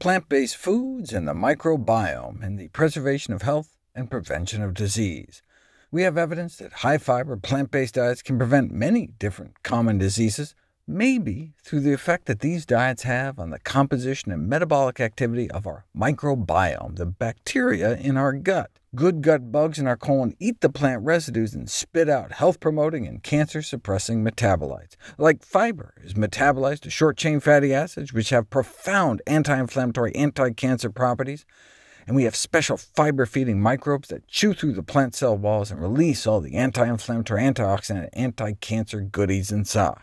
plant-based foods and the microbiome in the preservation of health and prevention of disease. We have evidence that high-fiber plant-based diets can prevent many different common diseases, maybe through the effect that these diets have on the composition and metabolic activity of our microbiome, the bacteria in our gut. Good gut bugs in our colon eat the plant residues and spit out health-promoting and cancer-suppressing metabolites. Like fiber is metabolized to short-chain fatty acids, which have profound anti-inflammatory, anti-cancer properties. And we have special fiber-feeding microbes that chew through the plant cell walls and release all the anti-inflammatory, antioxidant, and anti-cancer goodies inside.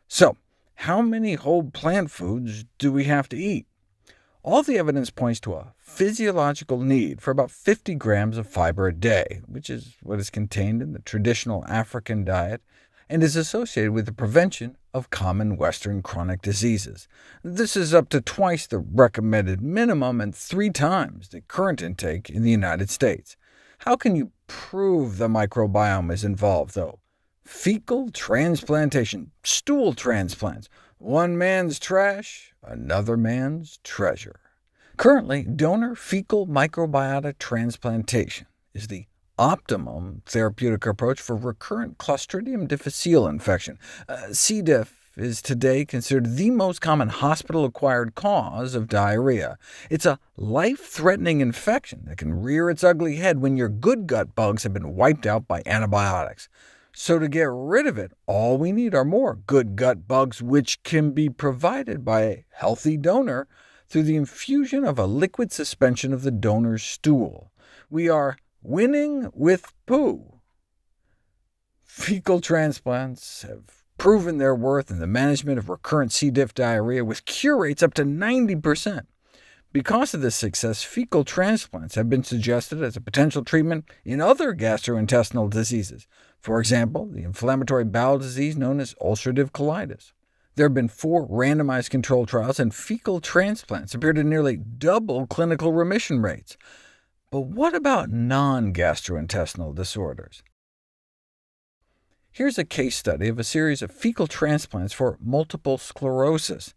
So, how many whole plant foods do we have to eat? All the evidence points to a physiological need for about 50 grams of fiber a day, which is what is contained in the traditional African diet, and is associated with the prevention of common Western chronic diseases. This is up to twice the recommended minimum and 3 times the current intake in the United States. How can you prove the microbiome is involved, though? Fecal transplantation, stool transplants, one man's trash, another man's treasure. Currently, donor fecal microbiota transplantation is the optimum therapeutic approach for recurrent Clostridium difficile infection. C. diff is today considered the most common hospital-acquired cause of diarrhea. It's a life-threatening infection that can rear its ugly head when your good gut bugs have been wiped out by antibiotics. So to get rid of it, all we need are more good gut bugs, which can be provided by a healthy donor through the infusion of a liquid suspension of the donor's stool. We are winning with poo. Fecal transplants have proven their worth in the management of recurrent C. diff diarrhea, with cure rates up to 90%. Because of this success, fecal transplants have been suggested as a potential treatment in other gastrointestinal diseases, for example, the inflammatory bowel disease known as ulcerative colitis. There have been 4 randomized controlled trials, and fecal transplants appear to nearly double clinical remission rates. But what about non-gastrointestinal disorders? Here's a case study of a series of fecal transplants for multiple sclerosis.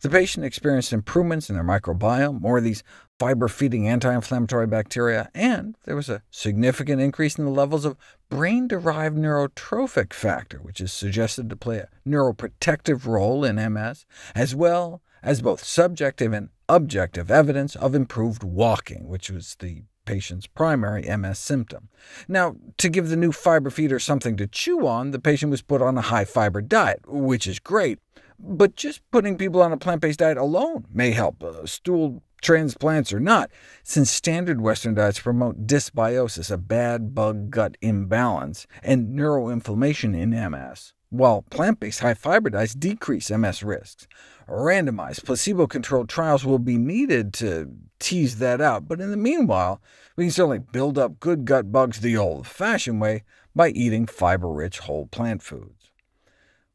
The patient experienced improvements in their microbiome, more of these fiber-feeding anti-inflammatory bacteria, and there was a significant increase in the levels of brain-derived neurotrophic factor, which is suggested to play a neuroprotective role in MS, as well as both subjective and objective evidence of improved walking, which was the patient's primary MS symptom. Now, to give the new fiber feeder something to chew on, the patient was put on a high-fiber diet, which is great. But just putting people on a plant-based diet alone may help, stool transplants or not, since standard Western diets promote dysbiosis, a bad bug-gut imbalance, and neuroinflammation in MS, while plant-based high-fiber diets decrease MS risks. Randomized, placebo-controlled trials will be needed to tease that out, but in the meanwhile, we can certainly build up good gut bugs the old-fashioned way by eating fiber-rich whole plant foods.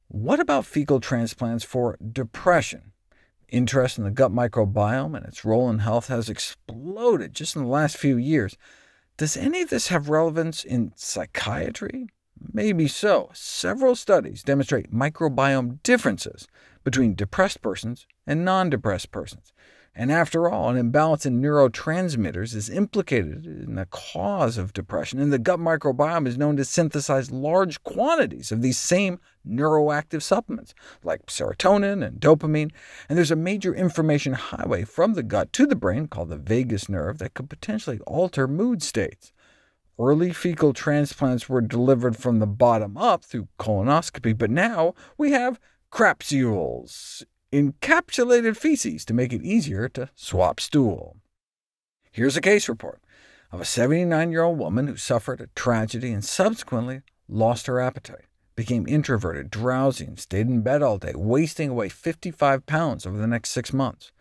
What about fecal transplants for depression? Interest in the gut microbiome and its role in health has exploded just in the last few years. Does any of this have relevance in psychiatry? Maybe so. Several studies demonstrate microbiome differences between depressed persons and non-depressed persons. And after all, an imbalance in neurotransmitters is implicated in the cause of depression, and the gut microbiome is known to synthesize large quantities of these same neuroactive supplements, like serotonin and dopamine, and there's a major information highway from the gut to the brain called the vagus nerve that could potentially alter mood states. Early fecal transplants were delivered from the bottom up through colonoscopy, but now we have capsules, encapsulated feces, to make it easier to swap stool. Here's a case report of a 79-year-old woman who suffered a tragedy and subsequently lost her appetite, became introverted, drowsy, and stayed in bed all day, wasting away 55 pounds over the next 6 months.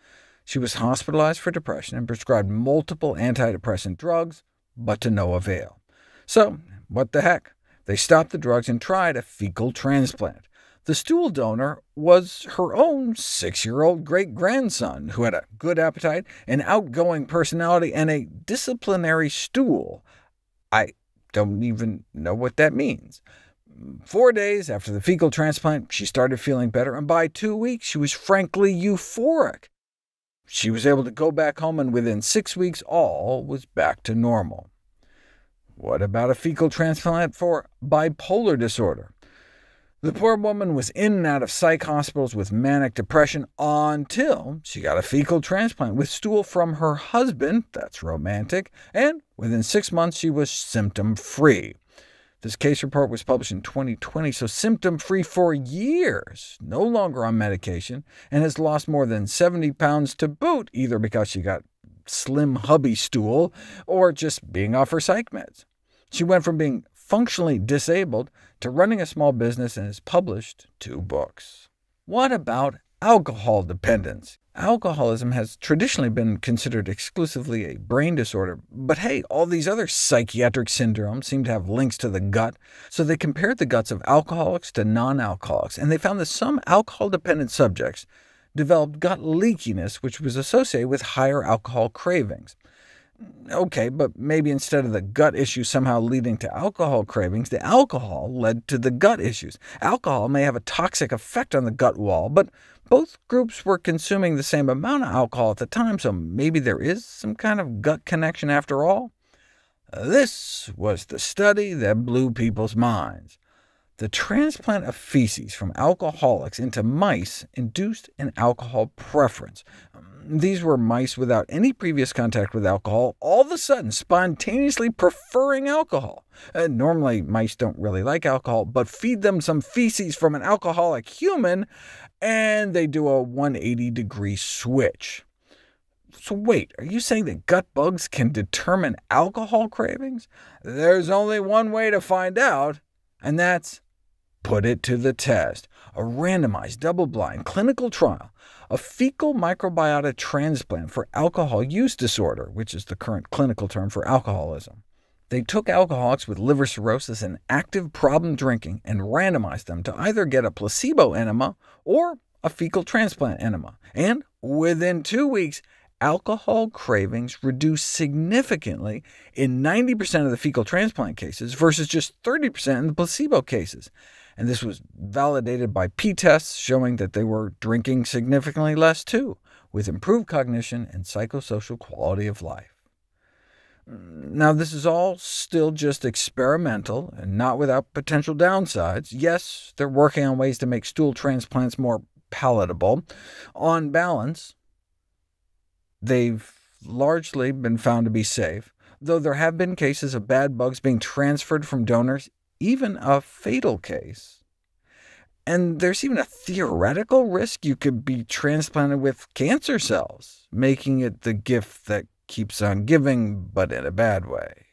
She was hospitalized for depression and prescribed multiple antidepressant drugs, but to no avail. So, what the heck? They stopped the drugs and tried a fecal transplant. The stool donor was her own 6-year-old great-grandson, who had a good appetite, an outgoing personality, and a disciplinary stool. I don't even know what that means. 4 days after the fecal transplant, she started feeling better, and by 2 weeks she was frankly euphoric. she was able to go back home, and within 6 weeks, all was back to normal. What about a fecal transplant for bipolar disorder? The poor woman was in and out of psych hospitals with manic depression until she got a fecal transplant with stool from her husband. That's romantic. And within 6 months, she was symptom-free. This case report was published in 2020, so symptom-free for years, no longer on medication, and has lost more than 70 pounds to boot, either because she got slim hubby stool or just being off her psych meds. She went from being functionally disabled to running a small business and has published 2 books. What about alcohol dependence? Alcoholism has traditionally been considered exclusively a brain disorder, but hey, all these other psychiatric syndromes seem to have links to the gut, so they compared the guts of alcoholics to non-alcoholics, and they found that some alcohol-dependent subjects developed gut leakiness, which was associated with higher alcohol cravings. OK, but maybe instead of the gut issue somehow leading to alcohol cravings, the alcohol led to the gut issues. Alcohol may have a toxic effect on the gut wall, but both groups were consuming the same amount of alcohol at the time, so maybe there is some kind of gut connection after all. This was the study that blew people's minds. The transplant of feces from alcoholics into mice induced an alcohol preference. These were mice without any previous contact with alcohol, all of a sudden spontaneously preferring alcohol. Normally, mice don't really like alcohol, but feed them some feces from an alcoholic human, and they do a 180-degree switch. So wait, are you saying that gut bugs can determine alcohol cravings? There's only one way to find out, and that's put it to the test. A randomized, double-blind clinical trial, a fecal microbiota transplant for alcohol use disorder, which is the current clinical term for alcoholism. They took alcoholics with liver cirrhosis and active problem drinking and randomized them to either get a placebo enema or a fecal transplant enema. And within 2 weeks, alcohol cravings reduced significantly in 90% of the fecal transplant cases, versus just 30% in the placebo cases. And this was validated by p-tests showing that they were drinking significantly less too, with improved cognition and psychosocial quality of life. Now, this is all still just experimental, and not without potential downsides. Yes, they're working on ways to make stool transplants more palatable. On balance, they've largely been found to be safe, though there have been cases of bad bugs being transferred from donors, even a fatal case. And there's even a theoretical risk you could be transplanted with cancer cells, making it the gift that keeps on giving, but in a bad way.